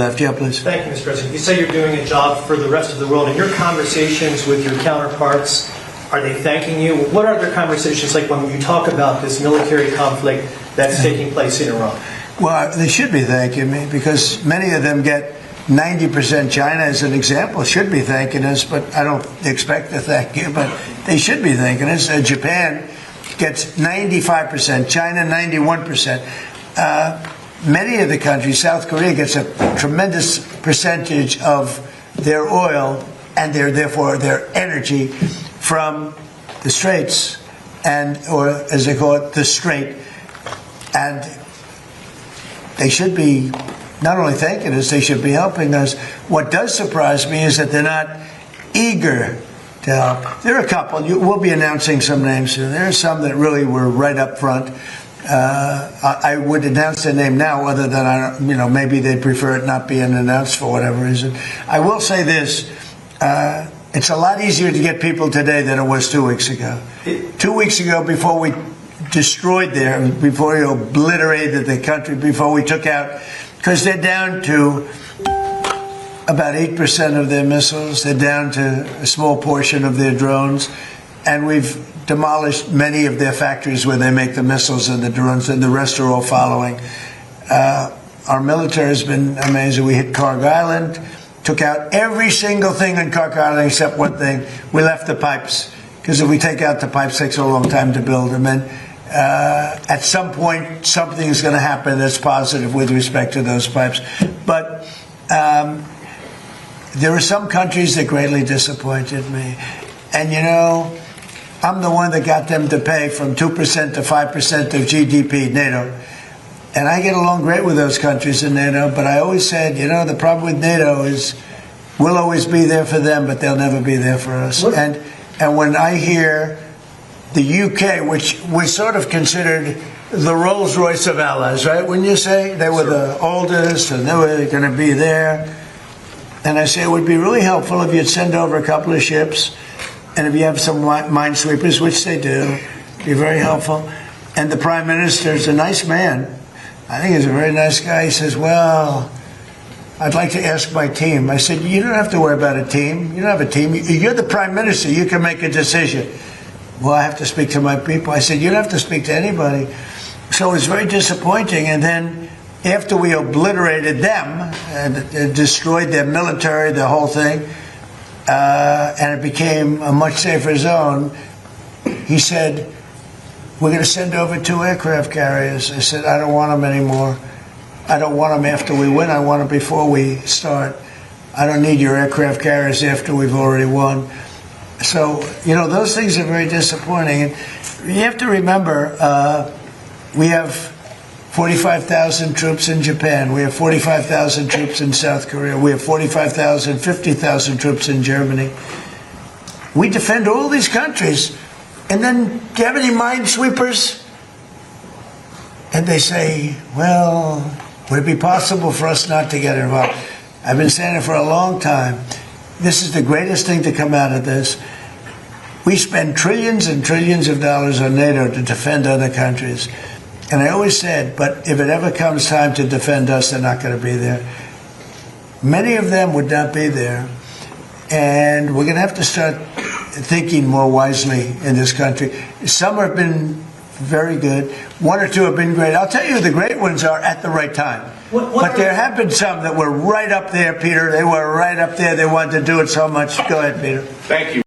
left. Yeah, please. Thank you, Mr. President. You say you're doing a job for the rest of the world. In your conversations with your counterparts, are they thanking you? What are their conversations like when you talk about this military conflict that's taking place in Iran? Well, they should be thanking me because many of them get 90%. China, as an example, should be thanking us, but I don't expect to thank you, but they should be thanking us. Japan gets 95%, China 91%. Many of the countries, South Korea gets a tremendous percentage of their oil and therefore their energy from the Straits, or as they call it, the Strait. And they should be not only thanking us, they should be helping us. What does surprise me is that they're not eager to help. There are a couple. We'll be announcing some names soon. There are some that really were right up front. I would announce their name now, other than maybe they prefer it not being announced for whatever reason. I will say this: it's a lot easier to get people today than it was 2 weeks ago. 2 weeks ago, before we destroyed before we obliterated the country, before we took out, because they're down to about 8% of their missiles, they're down to a small portion of their drones, and we've demolished many of their factories where they make the missiles and the drones, and the rest are all following. Our military has been amazing. We hit Karg Island, took out every single thing in Karg Island except one thing. We left the pipes, because if we take out the pipes, it takes a long time to build them. And at some point, something is going to happen that's positive with respect to those pipes. But there are some countries that greatly disappointed me. And, I'm the one that got them to pay from 2% to 5% of GDP, NATO. And I get along great with those countries in NATO, but I always said, the problem with NATO is we'll always be there for them, but they'll never be there for us. And when I hear the UK, which was sort of considered the Rolls-Royce of allies, right? Wouldn't you say? They were the oldest, and they were going to be there. And I say it would be really helpful if you'd send over a couple of ships, and if you have some minesweepers, which they do, be very helpful. And the Prime Minister is a nice man. I think he's a very nice guy. He says, well, I'd like to ask my team. I said, you don't have to worry about a team. You don't have a team. You're the Prime Minister. You can make a decision. Well, I have to speak to my people. I said, you don't have to speak to anybody. So it was very disappointing. And then after we obliterated them and destroyed their military, the whole thing, and it became a much safer zone, he said, we're going to send over 2 aircraft carriers. I said, I don't want them anymore. I don't want them after we win. I want them before we start. I don't need your aircraft carriers after we've already won. So, those things are very disappointing. And you have to remember, we have 45,000 troops in Japan. We have 45,000 troops in South Korea. We have 50,000 troops in Germany. We defend all these countries. And then, do you have any minesweepers? And they say, well, would it be possible for us not to get involved? I've been saying it for a long time. This is the greatest thing to come out of this. We spend trillions and trillions of dollars on NATO to defend other countries. And I always said, but if it ever comes time to defend us, they're not going to be there. Many of them would not be there. And we're going to have to start thinking more wisely in this country. Some have been very good. 1 or 2 have been great. I'll tell you who the great ones are at the right time. But there have been some that were right up there, Peter. They were right up there. They wanted to do it so much. Go ahead, Peter. Thank you.